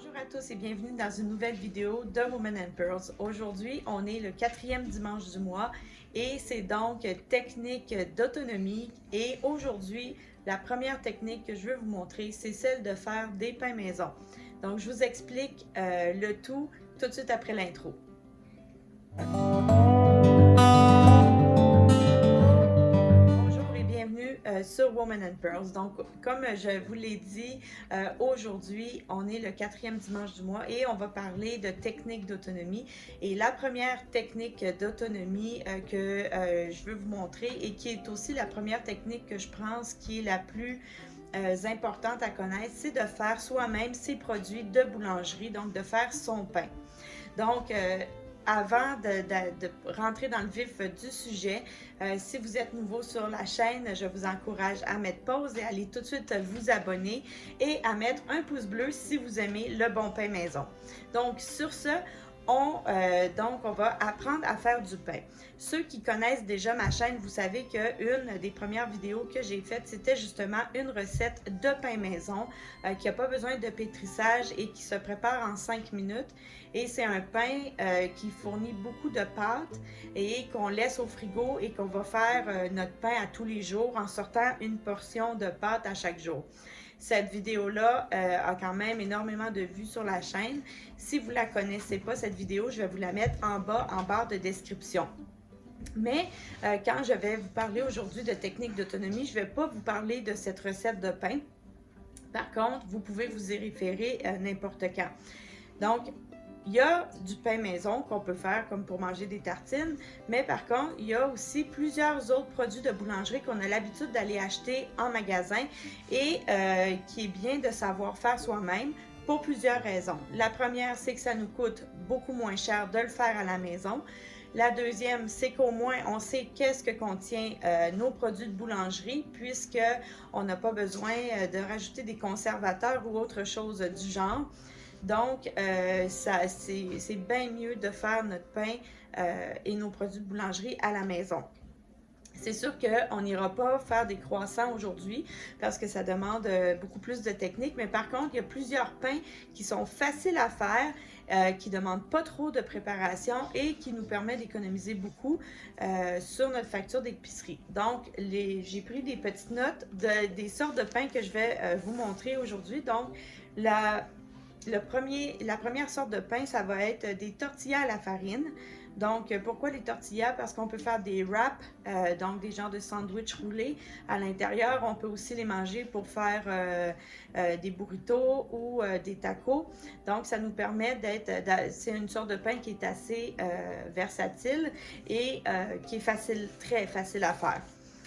Bonjour à tous et bienvenue dans une nouvelle vidéo de Women and Pearls. Aujourd'hui, on est le 4e dimanche du mois et c'est donc technique d'autonomie. Et aujourd'hui, la première technique que je veux vous montrer, c'est celle de faire des pains maison. Donc, je vous explique le tout de suite après l'intro. Sur Women and Pearls. Donc, comme je vous l'ai dit, aujourd'hui, on est le 4e dimanche du mois et on va parler de technique d'autonomie. Et la première technique d'autonomie que je veux vous montrer et qui est aussi la première technique que je pense qui est la plus importante à connaître, c'est de faire soi-même ses produits de boulangerie, donc de faire son pain. Donc, avant de rentrer dans le vif du sujet, si vous êtes nouveau sur la chaîne, je vous encourage à mettre pause et à aller tout de suite vous abonner et à mettre un pouce bleu si vous aimez le bon pain maison. Donc, sur ce, on va apprendre à faire du pain. Ceux qui connaissent déjà ma chaîne, vous savez qu'une des premières vidéos que j'ai faites, c'était justement une recette de pain maison qui n'a pas besoin de pétrissage et qui se prépare en 5 minutes. Et c'est un pain qui fournit beaucoup de pâte et qu'on laisse au frigo et qu'on va faire notre pain à tous les jours en sortant une portion de pâte à chaque jour. Cette vidéo-là a quand même énormément de vues sur la chaîne. Si vous ne la connaissez pas, cette vidéo, je vais vous la mettre en bas, en barre de description. Mais quand je vais vous parler aujourd'hui de technique d'autonomie, je ne vais pas vous parler de cette recette de pain. Par contre, vous pouvez vous y référer n'importe quand. Donc, il y a du pain maison qu'on peut faire comme pour manger des tartines, mais par contre, il y a aussi plusieurs autres produits de boulangerie qu'on a l'habitude d'aller acheter en magasin et qui est bien de savoir faire soi-même pour plusieurs raisons. La première, c'est que ça nous coûte beaucoup moins cher de le faire à la maison. La deuxième, c'est qu'au moins on sait qu'est-ce que contient nos produits de boulangerie puisqu'on n'a pas besoin de rajouter des conservateurs ou autre chose du genre. Donc, c'est bien mieux de faire notre pain et nos produits de boulangerie à la maison. C'est sûr qu'on n'ira pas faire des croissants aujourd'hui parce que ça demande beaucoup plus de technique, mais par contre, il y a plusieurs pains qui sont faciles à faire, qui ne demandent pas trop de préparation et qui nous permettent d'économiser beaucoup sur notre facture d'épicerie. Donc, j'ai pris des petites notes des sortes de pains que je vais vous montrer aujourd'hui. Donc, la première sorte de pain, ça va être des tortillas à la farine. Donc, pourquoi les tortillas? Parce qu'on peut faire des wraps, donc des genres de sandwich roulés à l'intérieur. On peut aussi les manger pour faire des burritos ou des tacos. Donc, ça nous permet c'est une sorte de pain qui est assez versatile et qui est très facile à faire.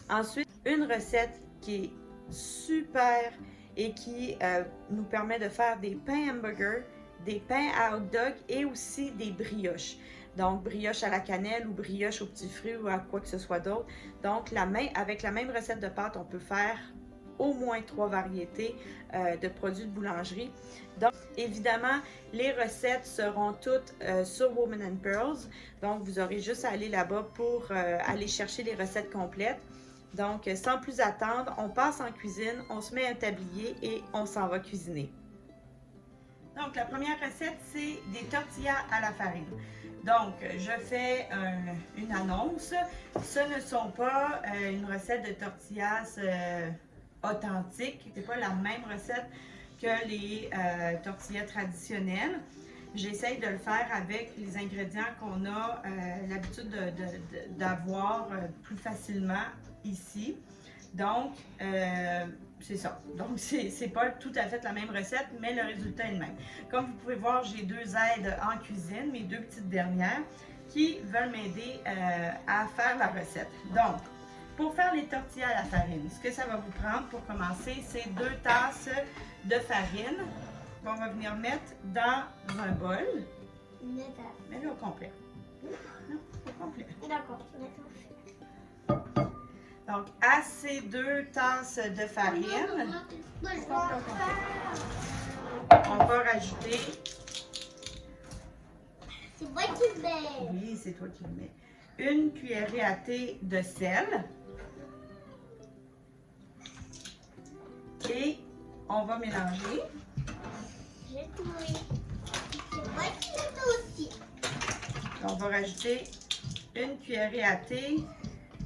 Ensuite, une recette qui est super et qui nous permet de faire des pains hamburgers, des pains à hot dog et aussi des brioches. Donc, brioche à la cannelle ou brioche aux petits fruits ou à quoi que ce soit d'autre. Donc, avec la même recette de pâte, on peut faire au moins 3 variétés de produits de boulangerie. Donc, évidemment, les recettes seront toutes sur Women and Pearls. Donc, vous aurez juste à aller là-bas pour aller chercher les recettes complètes. Donc, sans plus attendre, on passe en cuisine, on se met un tablier et on s'en va cuisiner. Donc, la première recette, c'est des tortillas à la farine. Donc, je fais une annonce. Ce ne sont pas une recette de tortillas authentique. Ce n'est pas la même recette que les tortillas traditionnelles. J'essaye de le faire avec les ingrédients qu'on a l'habitude d'avoir plus facilement ici. Donc, c'est ça. Donc, c'est pas tout à fait la même recette, mais le résultat est le même. Comme vous pouvez voir, j'ai 2 aides en cuisine, mes 2 petites dernières, qui veulent m'aider à faire la recette. Donc, pour faire les tortillas à la farine, ce que ça va vous prendre pour commencer, c'est 2 tasses de farine qu'on va venir mettre dans un bol. Mets-le au complet. Non, au complet. D'accord. Donc, à ces 2 tasses de farine, on va rajouter... C'est moi qui le mets. Oui, c'est toi qui le mets. Une cuillerée à thé de sel. Et on va mélanger. J'ai trouvé. C'est moi qui l'ai fait aussi. On va rajouter une cuillerée à thé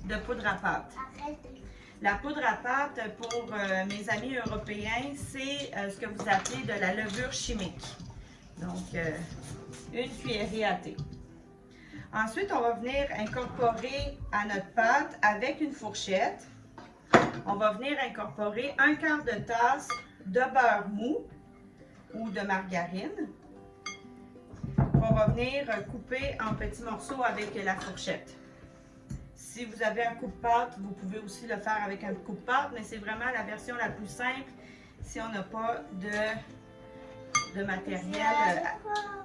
de poudre à pâte. Arrête. La poudre à pâte, pour mes amis européens, c'est ce que vous appelez de la levure chimique. Donc, une cuillerée à thé. Ensuite, on va venir incorporer à notre pâte avec une fourchette. On va venir incorporer 1/4 de tasse de beurre mou ou de margarine. On va venir couper en petits morceaux avec la fourchette. Si vous avez un coupe-pâte, vous pouvez aussi le faire avec un coupe-pâte, mais c'est vraiment la version la plus simple si on n'a pas de matériel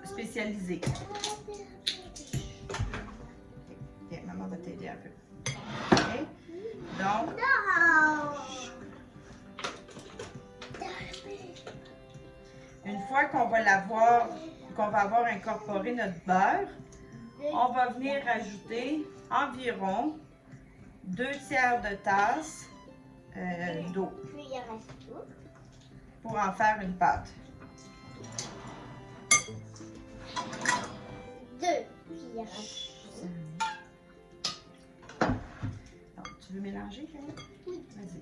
spécialisé. Okay, maman va t'aider un peu. Okay. Donc, une fois qu'on va avoir incorporé notre beurre, on va venir ajouter environ 2/3 de tasse d'eau pour en faire une pâte. 2 cuillères à soupe. Donc, tu veux mélanger, Camille? Oui. Vas-y,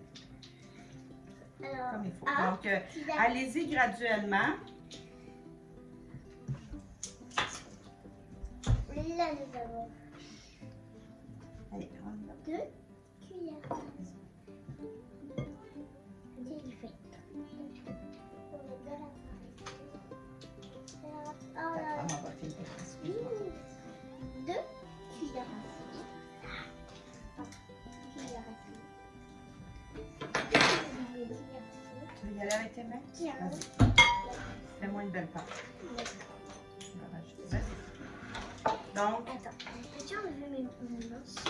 Alors, comme il faut. Donc, allez-y graduellement. là, nous avons Allez, on y va. 2 cuillères. C'est fait. Maman va t'aider. 2 cuillères à soupe. Tu veux y aller avec tes mains? Vas-y. Fais-moi une belle pâte. On va rajouter. Vas-y. Donc, Attends, peux-tu enlever mes mains? s'il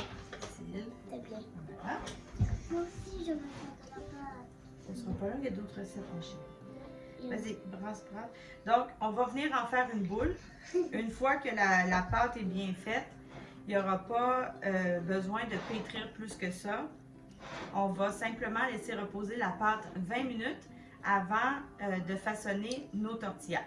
S'il te plaît. Voilà. Moi aussi, je veux faire de la pâte. Ce ne sera pas là, il y a d'autres recettes, mon chéri. Vas-y, brasse. Donc, on va venir en faire une boule. Une fois que la pâte est bien faite, il n'y aura pas besoin de pétrir plus que ça. On va simplement laisser reposer la pâte 20 minutes avant de façonner nos tortillas.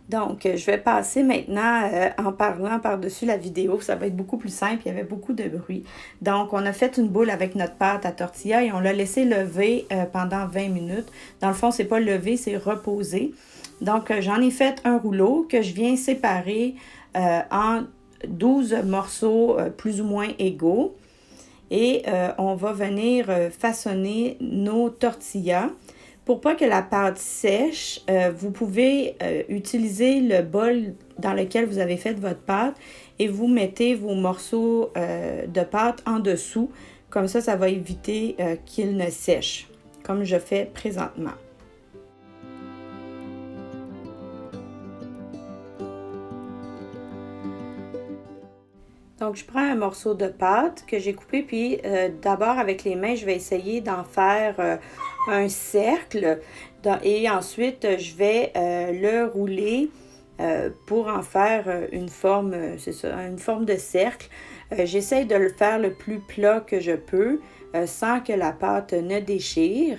Donc, je vais passer maintenant en parlant par-dessus la vidéo. Ça va être beaucoup plus simple. Il y avait beaucoup de bruit. Donc, on a fait une boule avec notre pâte à tortilla et on l'a laissé lever pendant 20 minutes. Dans le fond, c'est pas lever, c'est reposer. Donc, j'en ai fait un rouleau que je viens séparer en 12 morceaux plus ou moins égaux. Et on va venir façonner nos tortillas. Pour pas que la pâte sèche, vous pouvez utiliser le bol dans lequel vous avez fait votre pâte et vous mettez vos morceaux de pâte en dessous. Comme ça, ça va éviter qu'ils ne sèchent, comme je fais présentement. Donc, je prends un morceau de pâte que j'ai coupé, puis d'abord avec les mains, je vais essayer d'en faire un cercle et ensuite, je vais le rouler pour en faire une forme, c'est ça, une forme de cercle. J'essaie de le faire le plus plat que je peux sans que la pâte ne déchire.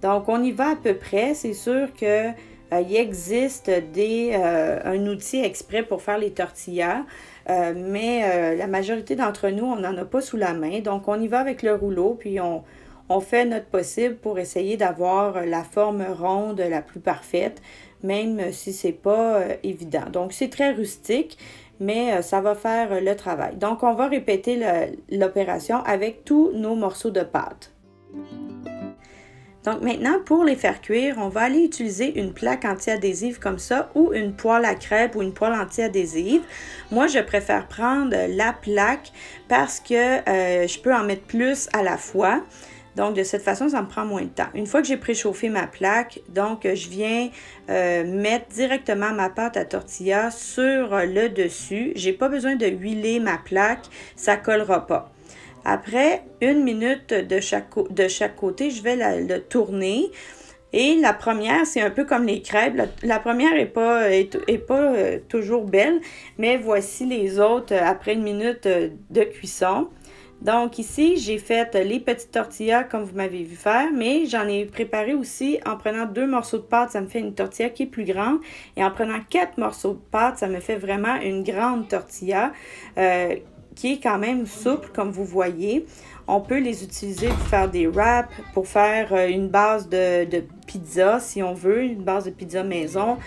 Donc, on y va à peu près. C'est sûr que il existe un outil exprès pour faire les tortillas. Mais la majorité d'entre nous, on n'en a pas sous la main. Donc, on y va avec le rouleau, puis on fait notre possible pour essayer d'avoir la forme ronde la plus parfaite, même si c'est pas évident. Donc, c'est très rustique, mais ça va faire le travail. Donc, on va répéter l'opération avec tous nos morceaux de pâte. Donc maintenant, pour les faire cuire, on va aller utiliser une plaque anti-adhésive comme ça ou une poêle à crêpes ou une poêle anti-adhésive. Moi, je préfère prendre la plaque parce que je peux en mettre plus à la fois. Donc, de cette façon, ça me prend moins de temps. Une fois que j'ai préchauffé ma plaque, donc je viens mettre directement ma pâte à tortilla sur le dessus. J'ai pas besoin de huiler ma plaque, ça collera pas. Après 1 minute de chaque côté, je vais le tourner. Et la première, c'est un peu comme les crêpes. La première est pas toujours belle, mais voici les autres après 1 minute de cuisson. Donc ici, j'ai fait les petites tortillas comme vous m'avez vu faire, mais j'en ai préparé aussi en prenant 2 morceaux de pâte, ça me fait une tortilla qui est plus grande. Et en prenant 4 morceaux de pâte, ça me fait vraiment une grande tortilla qui est quand même souple comme vous voyez. On peut les utiliser pour faire des wraps, pour faire une base de pizza si on veut, une base de pizza maison,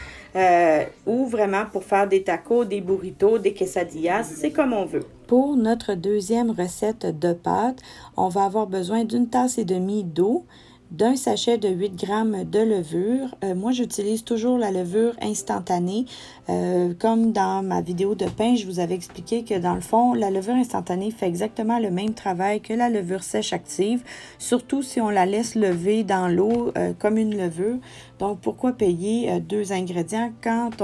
ou vraiment pour faire des tacos, des burritos, des quesadillas, c'est comme on veut. Pour notre deuxième recette de pâte, on va avoir besoin d'une tasse et demie d'eau, d'un sachet de 8 grammes de levure. Moi, j'utilise toujours la levure instantanée. Comme dans ma vidéo de pain, je vous avais expliqué que dans le fond, la levure instantanée fait exactement le même travail que la levure sèche active, surtout si on la laisse lever dans l'eau comme une levure. Donc, pourquoi payer 2 ingrédients quand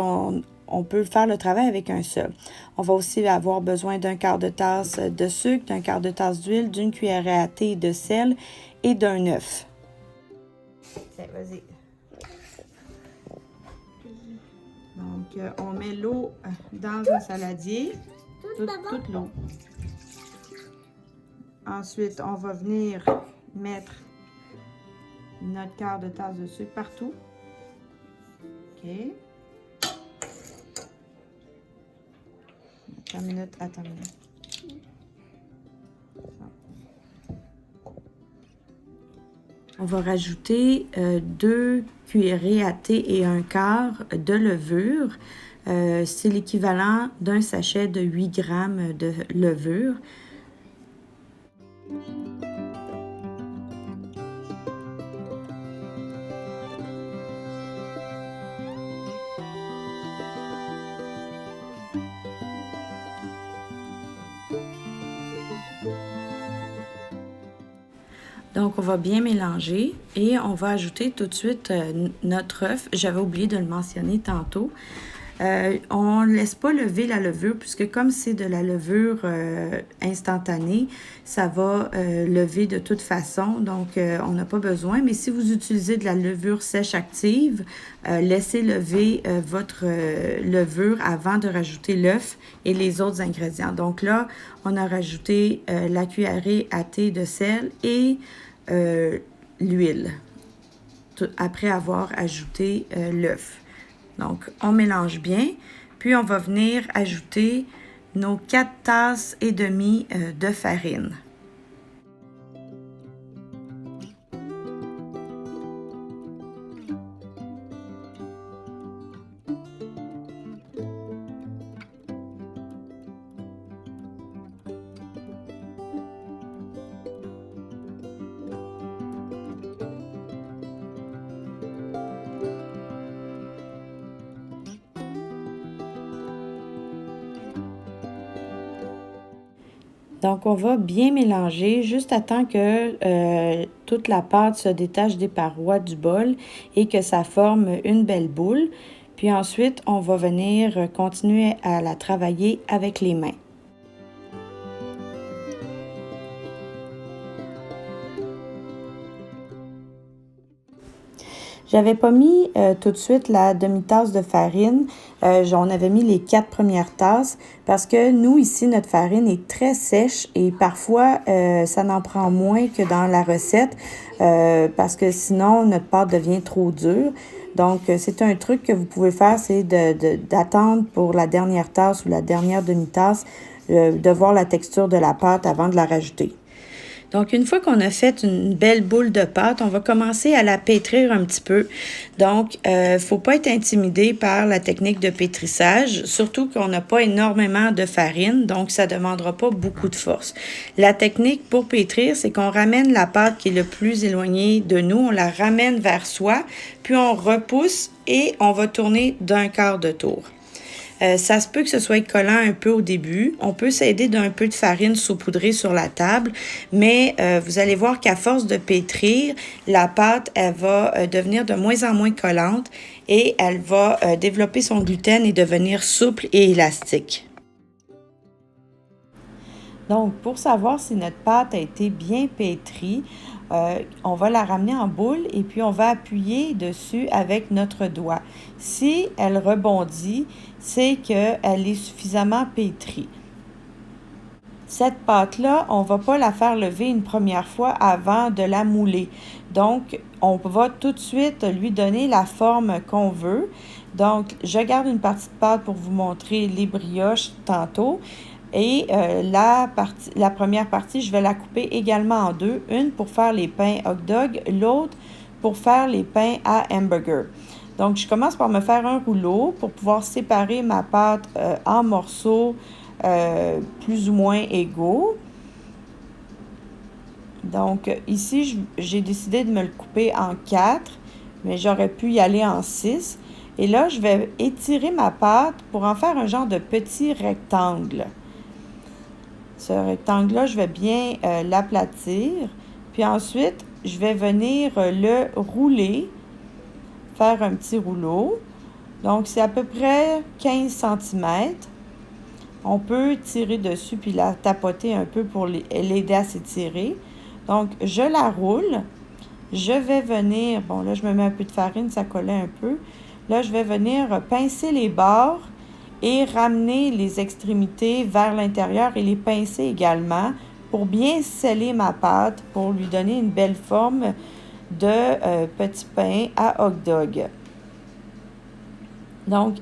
on peut faire le travail avec un seul. On va aussi avoir besoin d'un quart de tasse de sucre, d'un quart de tasse d'huile, d'une cuillerée à thé de sel et d'un œuf. Tiens, vas-y. Donc, on met l'eau dans un saladier, toute l'eau. Ensuite, on va venir mettre notre quart de tasse de sucre partout. OK. Attends une minute. On va rajouter 2 cuillerées à thé et un quart de levure. C'est l'équivalent d'un sachet de 8 grammes de levure. Donc, on va bien mélanger et on va ajouter tout de suite notre œuf. J'avais oublié de le mentionner tantôt. On ne laisse pas lever la levure puisque comme c'est de la levure instantanée, ça va lever de toute façon. Donc, on n'a pas besoin. Mais si vous utilisez de la levure sèche active, laissez lever votre levure avant de rajouter l'œuf et les autres ingrédients. Donc là, on a rajouté la cuillerée à thé de sel et l'huile après avoir ajouté l'œuf. Donc, on mélange bien, puis on va venir ajouter nos 4 tasses et demie de farine. Donc, on va bien mélanger juste à temps que toute la pâte se détache des parois du bol et que ça forme une belle boule. Puis ensuite, on va venir continuer à la travailler avec les mains. J'avais pas mis tout de suite la demi-tasse de farine. On avait mis les 4 premières tasses parce que nous, ici, notre farine est très sèche et parfois, ça n'en prend moins que dans la recette parce que sinon, notre pâte devient trop dure. Donc, c'est un truc que vous pouvez faire, c'est d'attendre pour la dernière tasse ou la dernière demi-tasse, de voir la texture de la pâte avant de la rajouter. Donc, une fois qu'on a fait une belle boule de pâte, on va commencer à la pétrir un petit peu. Donc, faut pas être intimidé par la technique de pétrissage, surtout qu'on n'a pas énormément de farine, donc ça demandera pas beaucoup de force. La technique pour pétrir, c'est qu'on ramène la pâte qui est le plus éloignée de nous, on la ramène vers soi, puis on repousse et on va tourner d'un quart de tour. Ça se peut que ce soit collant un peu au début. On peut s'aider d'un peu de farine saupoudrée sur la table, mais vous allez voir qu'à force de pétrir, la pâte, elle va devenir de moins en moins collante et elle va développer son gluten et devenir souple et élastique. Donc, pour savoir si notre pâte a été bien pétrie, on va la ramener en boule et puis on va appuyer dessus avec notre doigt. Si elle rebondit, c'est qu'elle est suffisamment pétrie. cette pâte-là, on ne va pas la faire lever une première fois avant de la mouler. Donc, on va tout de suite lui donner la forme qu'on veut. Donc, je garde une partie de pâte pour vous montrer les brioches tantôt. Et la première partie, je vais la couper également en deux. Une pour faire les pains hot dog, l'autre pour faire les pains à hamburger. Donc, je commence par me faire un rouleau pour pouvoir séparer ma pâte en morceaux plus ou moins égaux. Donc, ici, j'ai décidé de me le couper en 4, mais j'aurais pu y aller en 6. Et là, je vais étirer ma pâte pour en faire un genre de petit rectangle. Ce rectangle-là, je vais bien l'aplatir. Puis ensuite, je vais venir le rouler, faire un petit rouleau. Donc, c'est à peu près 15 cm. On peut tirer dessus puis la tapoter un peu pour l'aider à s'étirer. Donc, je la roule. Je vais venir, bon là, je me mets un peu de farine, ça collait un peu. Là, je vais venir pincer les bords et ramener les extrémités vers l'intérieur et les pincer également pour bien sceller ma pâte, pour lui donner une belle forme de petit pain à hot dog. Donc,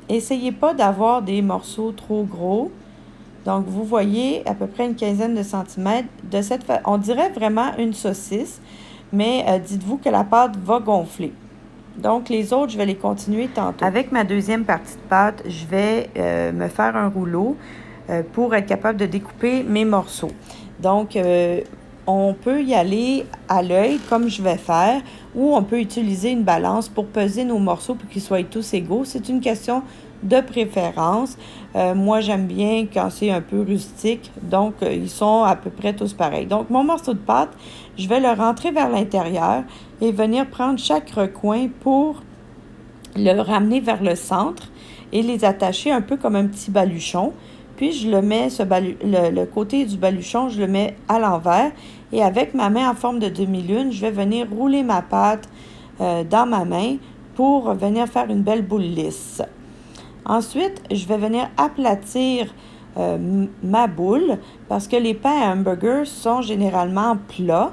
essayez pas d'avoir des morceaux trop gros. Donc, vous voyez à peu près une quinzaine de centimètres. On dirait vraiment une saucisse, mais dites-vous que la pâte va gonfler. Donc, les autres, je vais les continuer tantôt. Avec ma deuxième partie de pâte, je vais me faire un rouleau pour être capable de découper mes morceaux. Donc, on peut y aller à l'œil, comme je vais faire, ou on peut utiliser une balance pour peser nos morceaux pour qu'ils soient tous égaux. C'est une question de préférence. Moi, j'aime bien quand c'est un peu rustique, donc ils sont à peu près tous pareils. Donc, mon morceau de pâte, je vais le rentrer vers l'intérieur et venir prendre chaque recoin pour le ramener vers le centre et les attacher un peu comme un petit baluchon. Puis, je le mets, le côté du baluchon, je le mets à l'envers. Et avec ma main en forme de demi-lune, je vais venir rouler ma pâte dans ma main pour venir faire une belle boule lisse. Ensuite, je vais venir aplatir ma boule parce que les pains à hamburger sont généralement plats.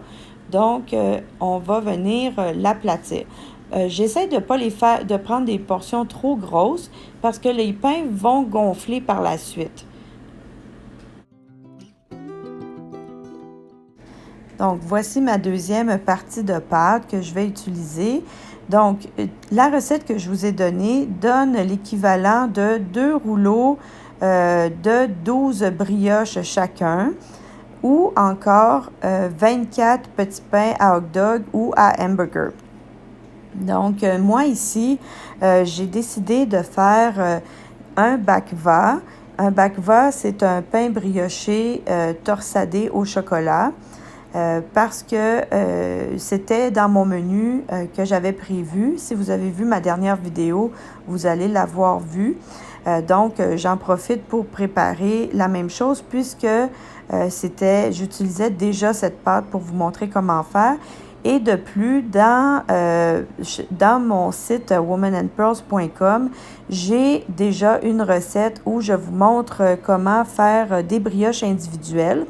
Donc, on va venir l'aplatir. J'essaie de ne pas de prendre des portions trop grosses parce que les pains vont gonfler par la suite. Donc, voici ma deuxième partie de pâte que je vais utiliser. Donc, la recette que je vous ai donnée donne l'équivalent de 2 rouleaux de 12 brioches chacun ou encore 24 petits pains à hot dog ou à hamburger. Donc, moi ici, j'ai décidé de faire un bakva. Un bakva, c'est un pain brioché torsadé au chocolat. Parce que c'était dans mon menu que j'avais prévu. Si vous avez vu ma dernière vidéo, vous allez l'avoir vu. Donc, j'en profite pour préparer la même chose puisque j'utilisais déjà cette pâte pour vous montrer comment faire. Et de plus, dans mon site womanandpearls.com, j'ai déjà une recette où je vous montre comment faire des brioches individuelles.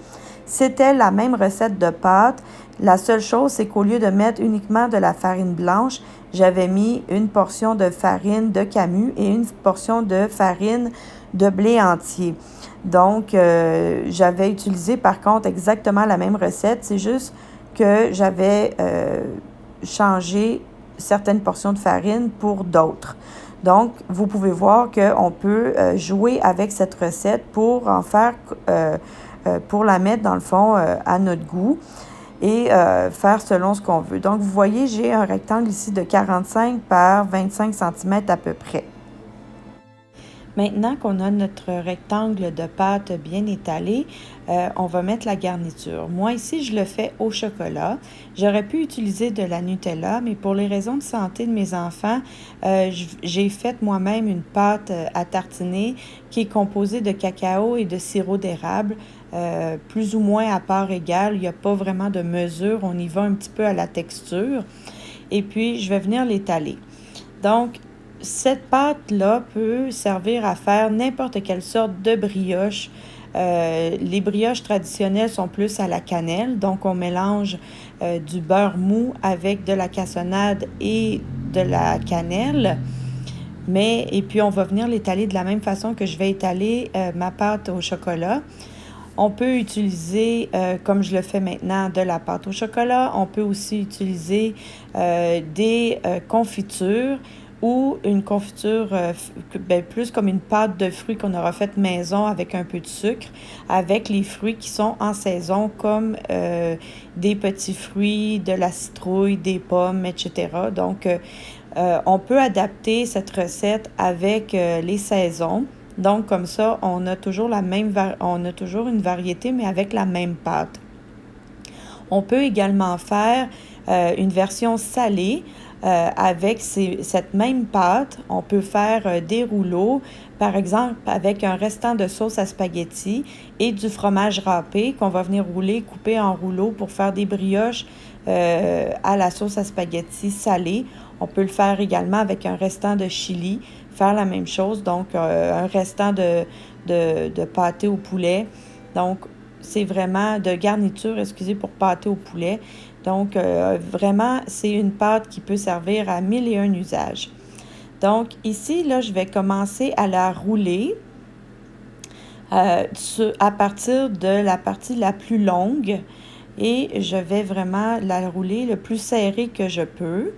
C'était la même recette de pâte. La seule chose, c'est qu'au lieu de mettre uniquement de la farine blanche, j'avais mis une portion de farine de camus et une portion de farine de blé entier. Donc, j'avais utilisé par contre exactement la même recette. C'est juste que j'avais changé certaines portions de farine pour d'autres. Donc, vous pouvez voir qu'on peut jouer avec cette recette pour en faire... pour la mettre dans le fond à notre goût et faire selon ce qu'on veut. Donc, vous voyez, j'ai un rectangle ici de 45 par 25 cm à peu près. Maintenant qu'on a notre rectangle de pâte bien étalé, on va mettre la garniture. Moi, ici, je le fais au chocolat. J'aurais pu utiliser de la Nutella, mais pour les raisons de santé de mes enfants, j'ai fait moi-même une pâte à tartiner qui est composée de cacao et de sirop d'érable, plus ou moins à part égale. Il n'y a pas vraiment de mesure. On y va un petit peu à la texture. Et puis, je vais venir l'étaler. Donc, cette pâte-là peut servir à faire n'importe quelle sorte de brioche Les brioches traditionnelles sont plus à la cannelle, donc on mélange du beurre mou avec de la cassonade et de la cannelle. Et puis on va venir l'étaler de la même façon que je vais étaler ma pâte au chocolat. On peut utiliser, comme je le fais maintenant, de la pâte au chocolat. On peut aussi utiliser des confitures ou une confiture plus comme une pâte de fruits qu'on aura faite maison avec un peu de sucre, avec les fruits qui sont en saison, comme des petits fruits, de la citrouille, des pommes, etc. Donc, on peut adapter cette recette avec les saisons. Donc, comme ça, on a toujours une variété, mais avec la même pâte. On peut également faire une version salée avec cette même pâte. On peut faire des rouleaux, par exemple avec un restant de sauce à spaghetti et du fromage râpé qu'on va venir couper en rouleaux pour faire des brioches à la sauce à spaghetti salée. On peut le faire également avec un restant de chili, faire la même chose, donc un restant de pâté au poulet. Donc, c'est vraiment de garniture, pour pâté au poulet. Donc, vraiment, c'est une pâte qui peut servir à 1001 usages. Donc, ici, là, je vais commencer à la rouler à partir de la partie la plus longue et je vais vraiment la rouler le plus serré que je peux.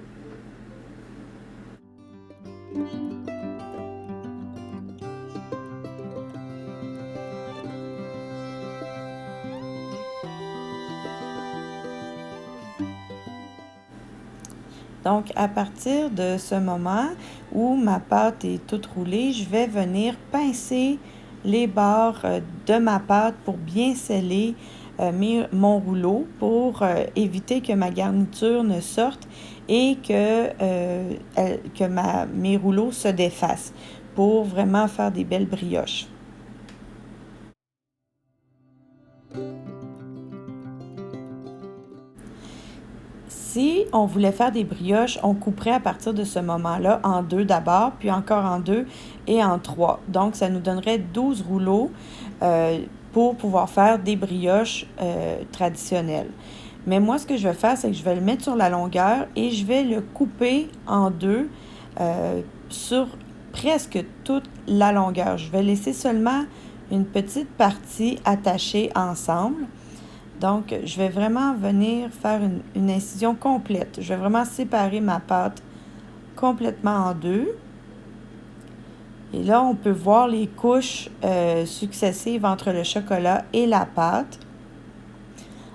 Donc, à partir de ce moment où ma pâte est toute roulée, je vais venir pincer les bords de ma pâte pour bien sceller mon rouleau pour éviter que ma garniture ne sorte et que mes rouleaux se défassent pour vraiment faire des belles brioches. Si on voulait faire des brioches, on couperait à partir de ce moment-là en 2 d'abord, puis encore en 2 et en 3. Donc, ça nous donnerait 12 rouleaux pour pouvoir faire des brioches traditionnelles. Mais moi, ce que je vais faire, c'est que je vais le mettre sur la longueur et je vais le couper en 2 sur presque toute la longueur. Je vais laisser seulement une petite partie attachée ensemble. Donc, je vais vraiment venir faire une incision complète. Je vais vraiment séparer ma pâte complètement en 2. Et là, on peut voir les couches successives entre le chocolat et la pâte.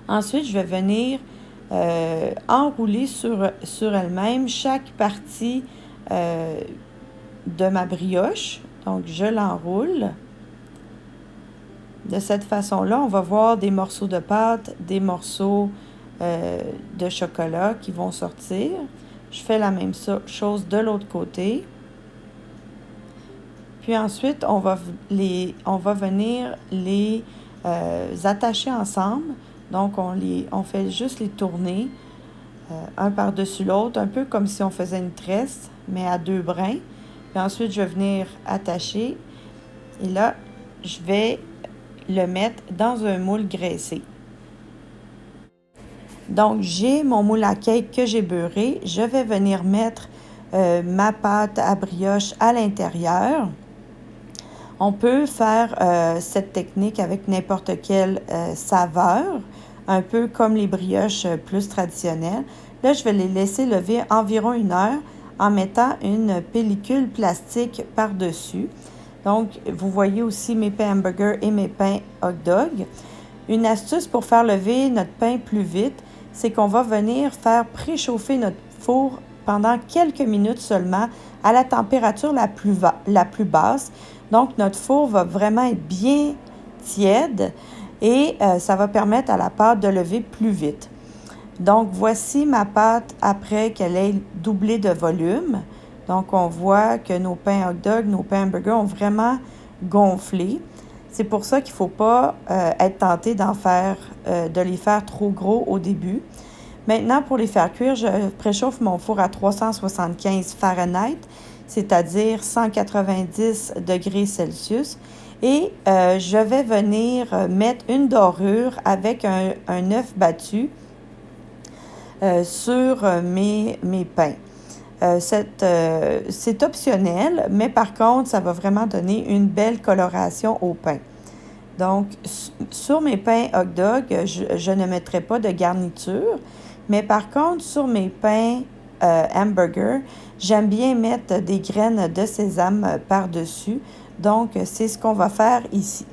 Ensuite, je vais venir enrouler sur elle-même chaque partie de ma brioche. Donc, je l'enroule. De cette façon-là, on va voir des morceaux de pâte, des morceaux de chocolat qui vont sortir. Je fais la même chose de l'autre côté. Puis ensuite, on va venir les attacher ensemble. Donc, on fait juste les tourner un par-dessus l'autre, un peu comme si on faisait une tresse, mais à 2 brins. Puis ensuite, je vais venir attacher. Et là, je vais le mettre dans un moule graissé. Donc, j'ai mon moule à cake que j'ai beurré. Je vais venir mettre ma pâte à brioche à l'intérieur. On peut faire cette technique avec n'importe quelle saveur, un peu comme les brioches plus traditionnelles. Là, je vais les laisser lever environ 1 heure en mettant une pellicule plastique par-dessus. Donc, vous voyez aussi mes pains hamburger et mes pains hot dog. Une astuce pour faire lever notre pain plus vite, c'est qu'on va venir faire préchauffer notre four pendant quelques minutes seulement à la température la plus basse. Donc, notre four va vraiment être bien tiède et ça va permettre à la pâte de lever plus vite. Donc, voici ma pâte après qu'elle ait doublé de volume. Donc, on voit que nos pains hot dog, nos pains hamburger ont vraiment gonflé. C'est pour ça qu'il ne faut pas être tenté de les faire trop gros au début. Maintenant, pour les faire cuire, je préchauffe mon four à 375 Fahrenheit, c'est-à-dire 190 degrés Celsius. Et je vais venir mettre une dorure avec un œuf battu sur mes pains. C'est optionnel, mais par contre, ça va vraiment donner une belle coloration au pain. Donc, sur mes pains hot dog, je ne mettrai pas de garniture, mais par contre, sur mes pains hamburger, j'aime bien mettre des graines de sésame par-dessus. Donc, c'est ce qu'on va faire ici.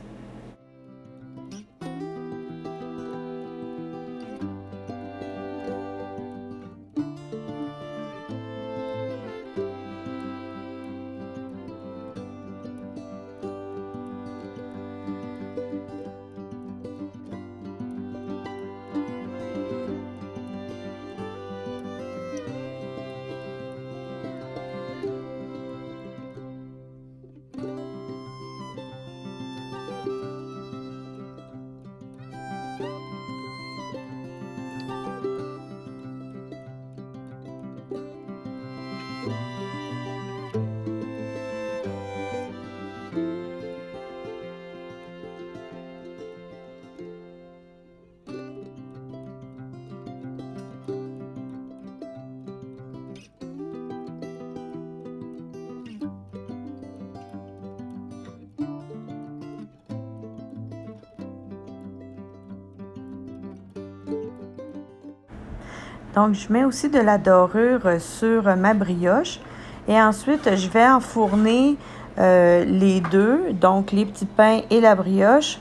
Donc, je mets aussi de la dorure sur ma brioche et ensuite, je vais enfourner les deux, donc les petits pains et la brioche.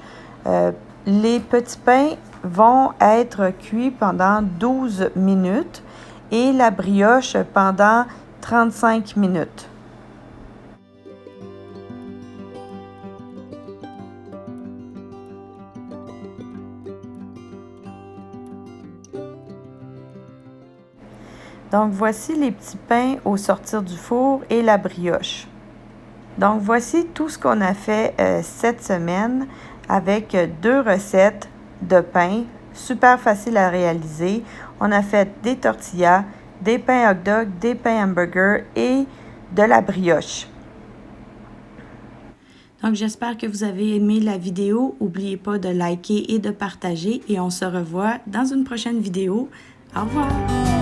Les petits pains vont être cuits pendant 12 minutes et la brioche pendant 35 minutes. Donc, voici les petits pains au sortir du four et la brioche. Donc, voici tout ce qu'on a fait cette semaine avec 2 recettes de pain, super facile à réaliser. On a fait des tortillas, des pains hot dog, des pains hamburger et de la brioche. Donc, j'espère que vous avez aimé la vidéo. N'oubliez pas de liker et de partager et on se revoit dans une prochaine vidéo. Au revoir!